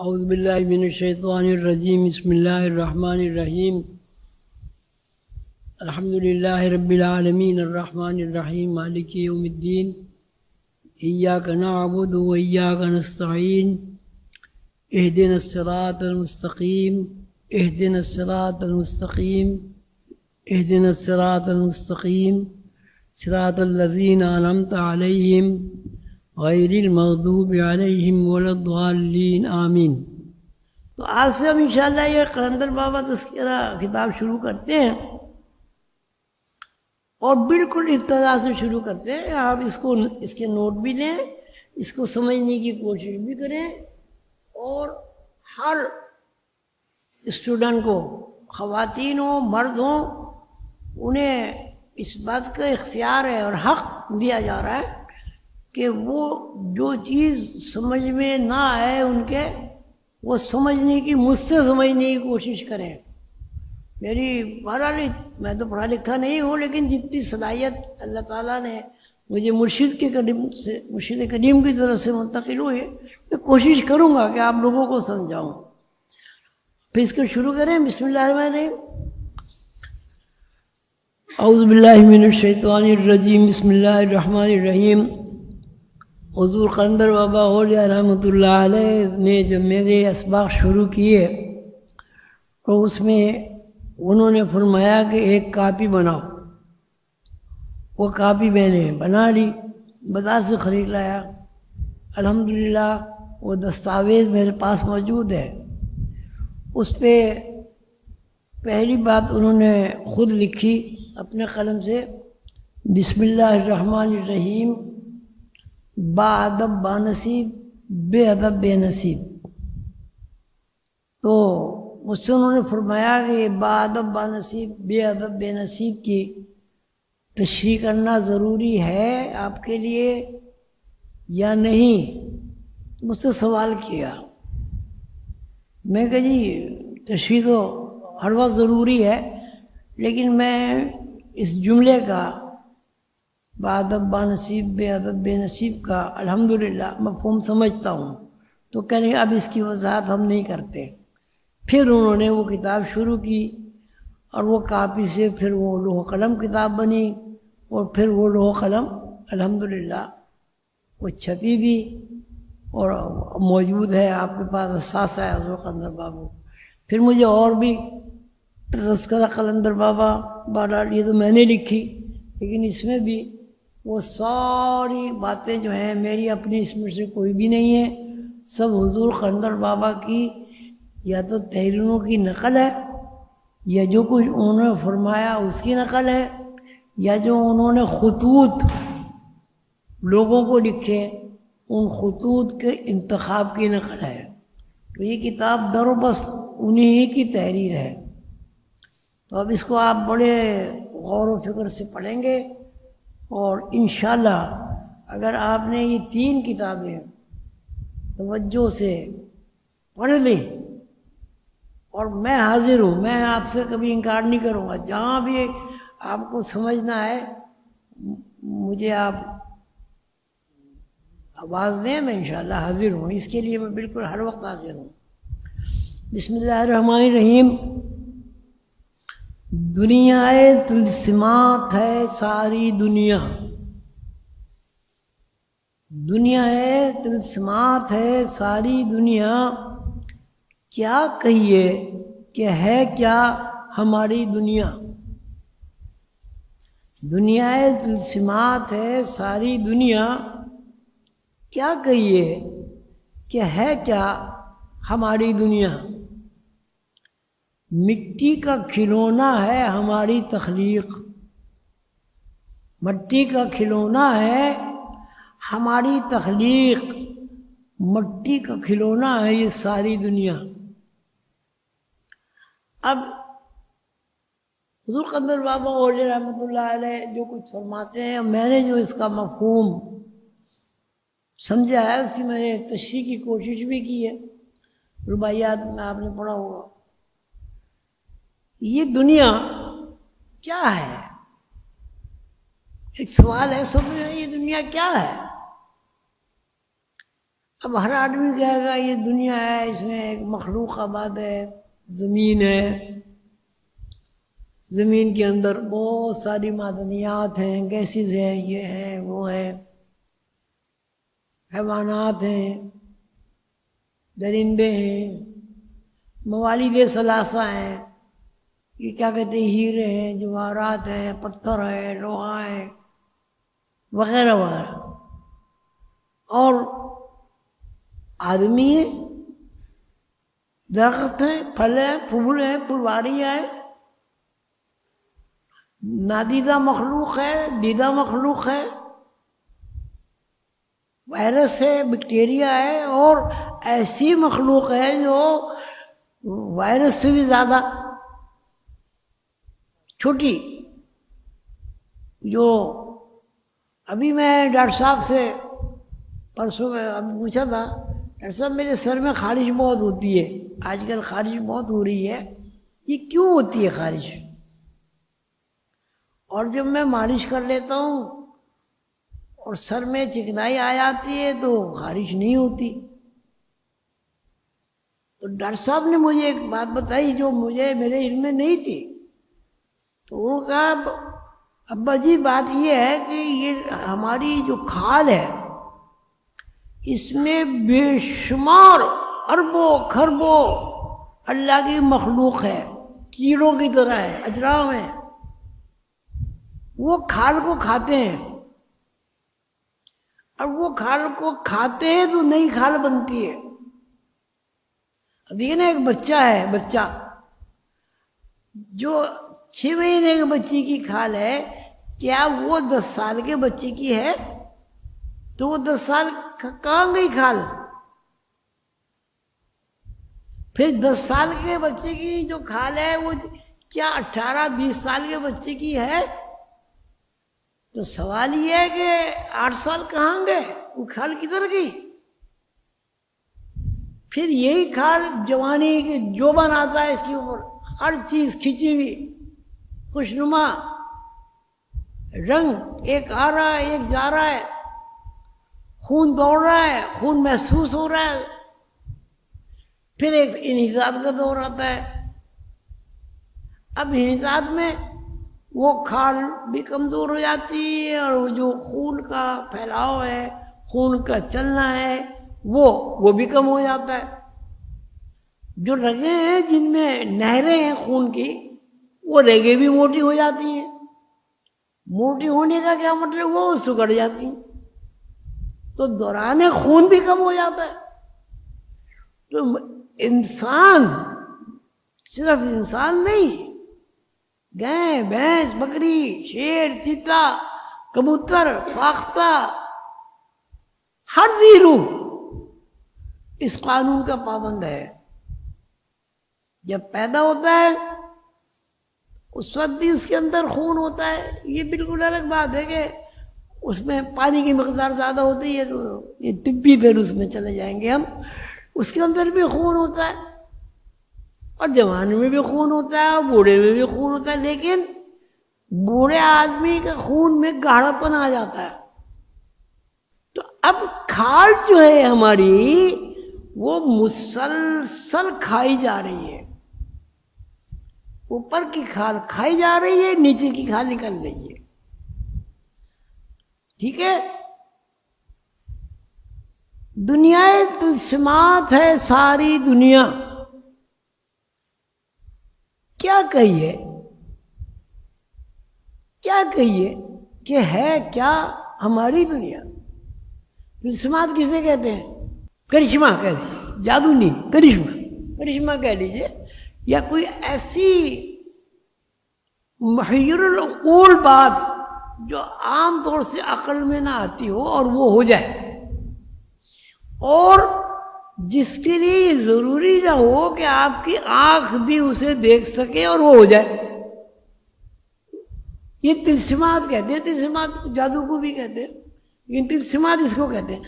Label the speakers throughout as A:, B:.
A: اعوذ باللہ من الشیطان الرجیم بسم اللہ الرحمن الرحیم الحمد للہ رب العالمین الرحمن الرحیم مالک یوم الدین ایاک نعبد و ایاک نستعین اہدنا الصراط المستقیم اہدنا الصراط المستقیم اہدنا الصراط المستقیم صراط الذین انعمت علیہم غیر المغضوب علیہم ولا الضالین آمین۔ تو آج سے ہم انشاءاللہ یہ قلندر بابا تذکرہ کتاب شروع کرتے ہیں اور بالکل ابتدا سے شروع کرتے ہیں۔ آپ اس کے نوٹ بھی لیں، اس کو سمجھنے کی کوشش بھی کریں، اور ہر اسٹوڈنٹ کو، خواتین ہوں مرد ہوں، انہیں اس بات کا اختیار ہے اور حق دیا جا رہا ہے کہ وہ جو چیز سمجھ میں نہ آئے ان کے، وہ سمجھنے کی، مجھ سے سمجھنے کی کوشش کریں۔ میری بہرحال میں تو پڑھا لکھا نہیں ہوں، لیکن جتنی صلاحیت اللہ تعالیٰ نے مجھے مرشد کریم کی طرف سے منتقل ہوئی، میں کوشش کروں گا کہ آپ لوگوں کو سمجھاؤں۔ پھر اس کو شروع کریں۔ بسم اللہ الرحمن الرحیم۔ اعوذ باللہ من الشیطان الرجیم بسم اللہ الرحمن الرحیم۔ حضور قلندر بابا اولیاء رحمۃ اللہ علیہ نے جب میرے اسباق شروع کیے تو اس میں انہوں نے فرمایا کہ ایک کاپی بناؤ۔ وہ کاپی میں نے بنا لی، بازار سے خرید لایا۔ الحمدللہ وہ دستاویز میرے پاس موجود ہے۔ اس پہ پہلی بات انہوں نے خود لکھی اپنے قلم سے، بسم اللہ الرحمن الرحیم، با ادب با نصیب، بے ادب بے نصیب۔ تو مجھ سے انہوں نے فرمایا کہ با ادب با نصیب، بے ادب بے نصیب کی تشریح کرنا ضروری ہے آپ کے لیے یا نہیں؟ مجھ سے سوال کیا۔ میں کہا جی تشریح تو ہر وقت ضروری ہے، لیکن میں اس جملے کا با ادب با نصیب، بے ادب بے نصیب کا الحمدللہ مفہوم سمجھتا ہوں، تو کہنے اب اس کی وضاحت ہم نہیں کرتے۔ پھر انہوں نے وہ کتاب شروع کی، اور وہ کاپی سے پھر وہ لوح قلم کتاب بنی، اور پھر وہ لوح قلم الحمدللہ وہ چھپی بھی اور موجود ہے آپ کے پاس، احساس ہے حضور قلندر بابا۔ پھر مجھے اور بھی تذکرہ قلندر بابا، بہرحال یہ تو میں نے لکھی، لیکن اس میں بھی وہ ساری باتیں جو ہیں میری اپنی، اس میں سے کوئی بھی نہیں ہے، سب حضور قلندر بابا کی یا تو تحریروں کی نقل ہے، یا جو کچھ انہوں نے فرمایا اس کی نقل ہے، یا جو انہوں نے خطوط لوگوں کو لکھے ان خطوط کے انتخاب کی نقل ہے۔ تو یہ کتاب در و بس انہی کی تحریر ہے۔ تو اب اس کو آپ بڑے غور و فکر سے پڑھیں گے، اور انشاءاللہ اگر آپ نے یہ 3 کتابیں توجہ سے پڑھ لیں، اور میں حاضر ہوں، میں آپ سے کبھی انکار نہیں کروں گا، جہاں بھی آپ کو سمجھنا ہے مجھے آپ آواز دیں، میں انشاءاللہ حاضر ہوں۔ اس کے لیے میں بالکل ہر وقت حاضر ہوں۔ بسم اللہ الرحمن الرحیم۔ دنیا طلسمات ہے ساری دنیا، دنیا طلسمات ہے ساری دنیا، کیا کہیے کہ ہے کیا ہماری دنیا۔ دنیا طلسمات ہے ساری دنیا، کیا کہیے کہ ہے کیا ہماری دنیا۔ مٹی کا کھلونا ہے ہماری تخلیق، مٹی کا کھلونا ہے ہماری تخلیق، مٹی کا کھلونا ہے یہ ساری دنیا۔ اب حضور قلندر بابا اولیاء رحمۃ اللہ علیہ جو کچھ فرماتے ہیں، میں نے جو اس کا مفہوم سمجھا ہے اس کی میں نے تشریح کی کوشش بھی کی ہے، رباعیات میں آپ نے پڑھا ہوگا۔ یہ دنیا کیا ہے؟ ایک سوال ہے سب میں، یہ دنیا کیا ہے؟ اب ہر آدمی کہے گا یہ دنیا ہے، اس میں ایک مخلوق آباد ہے، زمین ہے، زمین کے اندر بہت ساری معدنیات ہیں، گیسز ہیں، یہ ہے وہ ہے، حیوانات ہیں، درندے ہیں، موالید ثلاثہ ہیں، یہ کیا کہتے ہیں، ہیرے ہیں، جواہرات ہیں، پتھر ہے، لوہا ہے، وغیرہ وغیرہ، اور آدمی ہے، درخت ہیں، پھل ہیں، پھول ہیں، پھلواریاں ہیں، نادیدہ مخلوق ہے، دیدہ مخلوق ہے، وائرس ہے، بیکٹیریا ہے، اور ایسی مخلوق ہے جو وائرس سے بھی زیادہ چھوٹی. جو ابھی میں ڈاکٹر صاحب سے پرسوں میں ابھی پوچھا تھا، ڈاکٹر صاحب میرے سر میں خارش بہت ہوتی ہے، آج کل خارش بہت ہو رہی ہے، یہ کیوں ہوتی ہے خارش؟ اور جب میں مالش کر لیتا ہوں اور سر میں چکنائی آ جاتی ہے تو خارش نہیں ہوتی. تو ڈاکٹر صاحب نے مجھے ایک بات بتائی جو مجھے میرے علم میں نہیں تھی. تو انہوں نے کہا ابا جی بات یہ ہے کہ یہ ہماری جو کھال ہے اس میں بے شمار اربوں خربوں اللہ کی مخلوق ہے، کیڑوں کی طرح ہے، اجرام ہے، وہ کھال کو کھاتے ہیں، اور وہ کھال کو کھاتے ہیں تو نئی کھال بنتی ہے. دیکھیں نا ایک بچہ ہے، بچہ جو 6 مہینے کے بچے کی کھال ہے، کیا وہ 10 سال کے بچے کی ہے؟ تو وہ 10 سال کہاں گئی کھال؟ پھر 10 سال کے بچے کی جو کھال ہے وہ کیا 18-20 سال کے بچے کی ہے؟ تو سوال یہ ہے کہ 8 سال کہاں گئے، وہ کھال کدھر گئی؟ پھر یہی کھال جوانی کے جو بناتا ہے اس کے اوپر ہر چیز کھینچی ہوئی، خوشنما رنگ، ایک آ رہا ہے ایک جا رہا ہے، خون دوڑ رہا ہے، خون محسوس ہو رہا ہے، پھر ایک انحطاط کا دور آتا ہے. اب انحطاط میں وہ کھال بھی کمزور ہو جاتی ہے، اور وہ جو خون کا پھیلاؤ ہے، خون کا چلنا ہے، وہ بھی کم ہو جاتا ہے. جو رگیں ہیں جن میں نہریں ہیں خون کی، وہ رگیں بھی موٹی ہو جاتی ہیں. موٹی ہونے کا کیا مطلب؟ وہ سکڑ جاتی ہیں، تو دوران خون بھی کم ہو جاتا ہے. تو انسان صرف انسان نہیں، گائے، بھینس، بکری، شیر، چیتا، کبوتر، فاختہ، ہر ذی روح اس قانون کا پابند ہے. جب پیدا ہوتا ہے اس وقت بھی اس کے اندر خون ہوتا ہے. یہ بالکل الگ بات ہے کہ اس میں پانی کی مقدار زیادہ ہوتی ہے، تو یہ طبی پھر اس میں چلے جائیں گے ہم. اس کے اندر بھی خون ہوتا ہے، اور جوان میں بھی خون ہوتا ہے، اور بوڑھے میں بھی خون ہوتا ہے. لیکن بوڑھے آدمی کے خون میں گاڑھا پن آ جاتا ہے. تو اب کھال جو ہے ہماری وہ مسلسل کھائی جا رہی ہے، اوپر کی کھال کھائی جا رہی ہے، نیچے کی کھال نکل رہی ہے. ٹھیک ہے؟ دنیا تلسمات ہے ساری دنیا. کیا کہیے کہ ہے کیا ہماری دنیا؟ تلسمات کسے کہتے ہیں؟ کرشمہ کہہ لیجیے، جادو نہیں، کرشمہ کہہ لیجیے، یا کوئی ایسی محیر العقول بات جو عام طور سے عقل میں نہ آتی ہو اور وہ ہو جائے، اور جس کے لیے یہ ضروری نہ ہو کہ آپ کی آنکھ بھی اسے دیکھ سکے اور وہ ہو جائے. یہ تلسمات کہتے ہیں. تلسمات جادو کو بھی کہتے ہیں، لیکن تلسمات اس کو کہتے ہیں.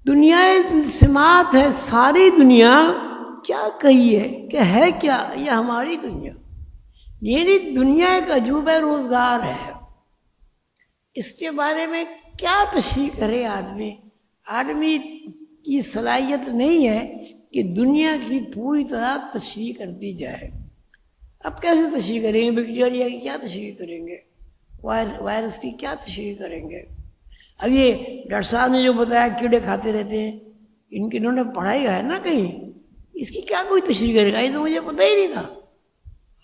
A: دنیا تلسمات ہے ساری دنیا. کیا کہیے کہ ہے کیا یہ ہماری دنیا؟ یعنی دنیا ایک عجوبہ روزگار ہے. اس کے بارے میں کیا تشریح کرے آدمی؟ آدمی کی صلاحیت نہیں ہے کہ دنیا کی پوری طرح تشریح کر دی جائے. اب کیسے تشریح کریں گے؟ بیکٹیریا کی کیا تشریح کریں گے؟ وائرس کی کیا تشریح کریں گے؟ اب یہ ڈاکٹر صاحب نے جو بتایا کیڑے کھاتے رہتے ہیں، ان کی انہوں نے پڑھائی ہے نا کہیں، اس کی کیا کوئی تشریح کرے گا؟ یہ تو مجھے پتہ ہی نہیں تھا.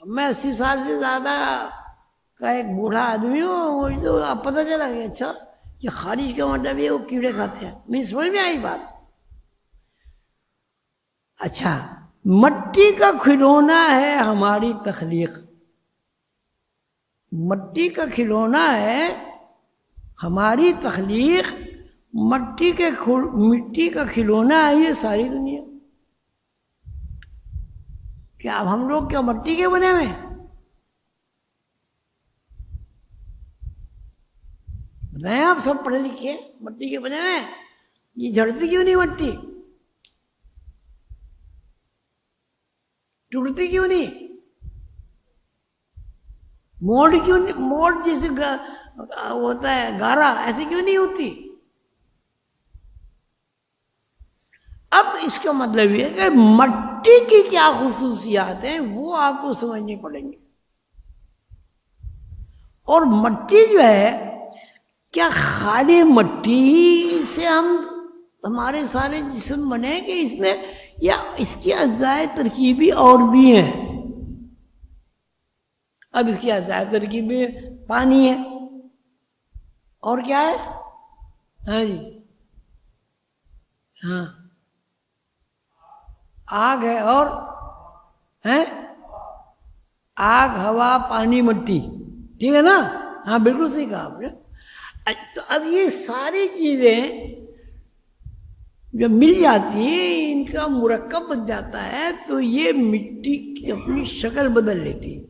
A: میں 80 سال سے زیادہ کا ایک بوڑھا آدمی ہوں، مجھے تو اب پتہ چلا کہ اچھا یہ خارج کا مطلب یہ وہ کیڑے کھاتے ہیں. مجھے سمجھ میں آئی بات. اچھا، مٹی کا کھلونا ہے ہماری تخلیق. مٹی کا کھلونا ہے ہماری تخلیق. مٹی کا کھلونا ہے یہ ساری دنیا. کیا اب ہم لوگ کیا مٹی کے بنے ہوئے؟ بتائیں، آپ سب پڑھے لکھے مٹی کے بنے ہوئے. یہ جھڑتی کیوں نہیں مٹی؟ ٹوٹتی کیوں نہیں؟ موڑ جیسے ہوتا ہے گارا، ایسے کیوں نہیں ہوتی؟ اب اس کا مطلب یہ ہے کہ مٹی کی کیا خصوصیات ہیں وہ آپ کو سمجھنی پڑیں گی. اور مٹی جو ہے، کیا خالی مٹی سے ہمارے سارے جسم بنے کہ اس میں، یا اس کی اجزاء ترکیبی اور بھی ہیں؟ اب اس کی اجزاء ترکیبی پانی ہے، اور کیا ہے؟ ہاں جی، ہاں، آگ ہے، اور ہے آگ، ہوا، پانی، مٹی. ٹھیک ہے نا؟ ہاں بالکل صحیح کہا آپ نے. تو اب یہ ساری چیزیں جب مل جاتی ہیں، ان کا مرکب بن جاتا ہے، تو یہ مٹی کی اپنی شکل بدل لیتی ہے.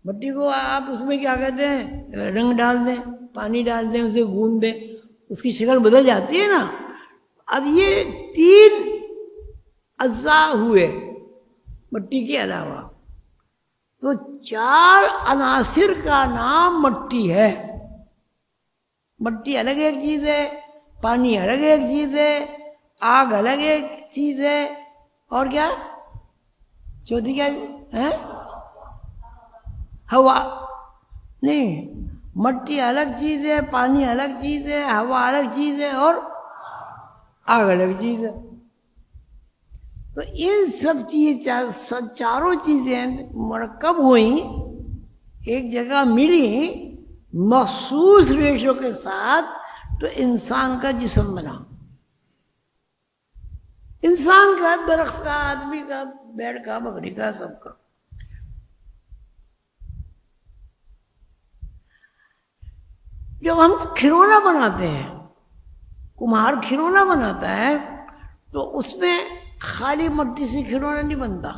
A: مٹی کو آپ اس میں کیا کہتے ہیں، رنگ ڈال دیں، پانی ڈال دیں، اسے گوندھ دیں، اس کی شکل بدل جاتی ہے نا. اب یہ 3 اجزاء ہوئے مٹی کے علاوہ، تو 4 عناصر کا نام مٹی ہے. مٹی الگ ایک چیز ہے، پانی الگ ایک چیز ہے، آگ الگ ایک چیز ہے، اور کیا چوتھی کیا ہے؟ ہوا. نہیں، مٹی الگ چیز ہے، پانی الگ چیز ہے، ہوا الگ چیز ہے، اور آگ الگ چیز ہے. تو ان سب چاروں چیزیں مرکب ہوئیں، ایک جگہ ملی مخصوص ریشوں کے ساتھ، تو انسان کا جسم بنا. انسان کا، درخت کا، آدمی کا، بیڑ کا، بکری کا، سب کا. جب ہم کھلونا بناتے ہیں، کمہار کھلونا بناتا ہے، تو اس میں خالی مٹی سے کھلونا نہیں بنتا.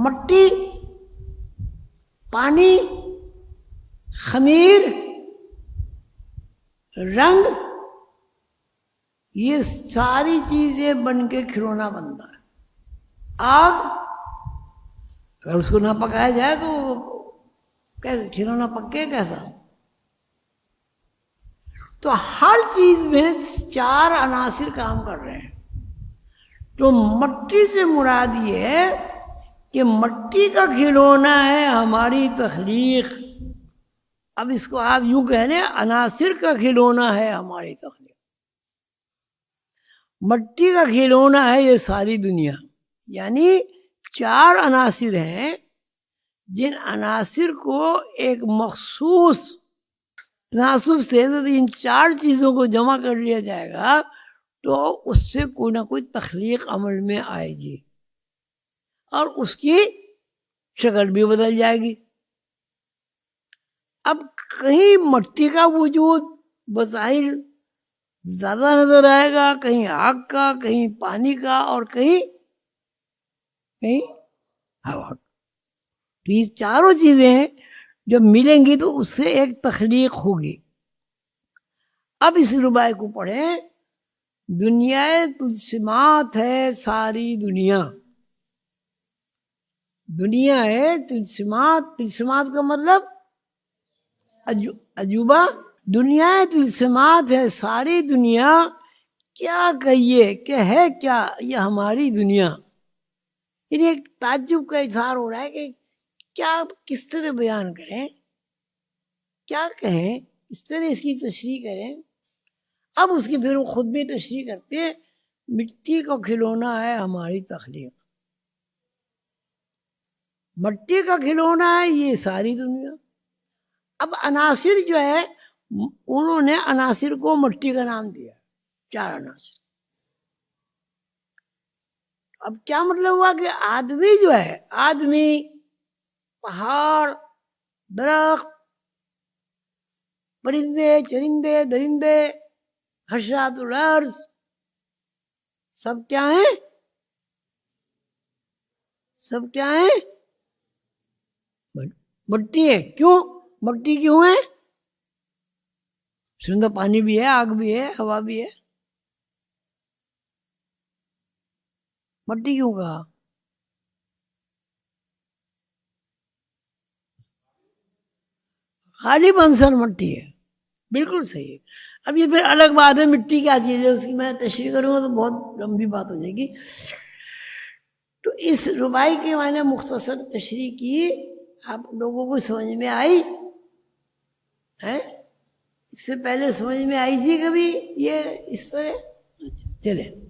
A: مٹی، پانی، خمیر، رنگ، یہ ساری چیزیں بن کے کھلونا بنتا ہے. آگ اگر اس کو نہ پکایا جائے تو کیسے کھلونا پکے کیسا؟ تو ہر چیز میں 4 عناصر کام کر رہے ہیں. تو مٹی سے مراد یہ ہے کہ مٹی کا کھلونا ہے ہماری تخلیق. اب اس کو آپ یوں کہہ لیں، عناصر کا کھلونا ہے ہماری تخلیق. مٹی کا کھلونا ہے یہ ساری دنیا. یعنی 4 عناصر ہیں، جن عناصر کو ایک مخصوص تناسب سے ان 4 چیزوں کو جمع کر لیا جائے گا، تو اس سے کوئی نہ کوئی تخلیق عمل میں آئے گی، اور اس کی شکل بھی بدل جائے گی. اب کہیں مٹی کا وجود بظاہر زیادہ نظر آئے گا، کہیں آگ کا، کہیں پانی کا، اور کہیں ہوا. تو یہ چاروں چیزیں جب ملیں گی تو اس سے ایک تخلیق ہوگی. اب اس رباعی کو پڑھیں. دنیا تجسمات ہے ساری دنیا. دنیا ہے تجسمات. تجسمات کا مطلب عجوبہ دنیا تلسمات ہے ساری دنیا، کیا کہیے کہ ہے کیا یہ ہماری دنیا. یعنی ایک تعجب کا اظہار ہو رہا ہے کہ کیا کس طرح بیان کریں، کیا کہیں، اس طرح اس کی تشریح کریں. اب اس کی پھر وہ خود بھی تشریح کرتے ہیں، مٹی کا کھلونا ہے ہماری تخلیق، مٹی کا کھلونا ہے یہ ساری دنیا. اب عناصر جو ہے انہوں نے عناصر کو مٹی کا نام دیا، 4 عناصر. اب کیا مطلب ہوا کہ آدمی جو ہے، آدمی، پہاڑ، درخت، پرندے چرندے درندے، حشرات الارض، سب کیا ہیں؟ سب کیا ہیں؟ مٹی ہے. کیوں مٹی کیوں ہے؟ اس میں پانی بھی ہے، آگ بھی ہے، ہوا بھی ہے. مٹی کیوں کہا؟ غالب عنصر مٹی ہے. بالکل صحیح ہے. اب یہ پھر الگ بات ہے مٹی کیا چیز ہے، اس کی میں تشریح کروں گا تو بہت لمبی بات ہو جائے گی. تو اس ربائی کے میں نے مختصر تشریح کی، آپ لوگوں کو سمجھ میں آئی ہے؟ اس سے پہلے سمجھ میں آئی تھی کبھی یہ اس طرح؟ چلے.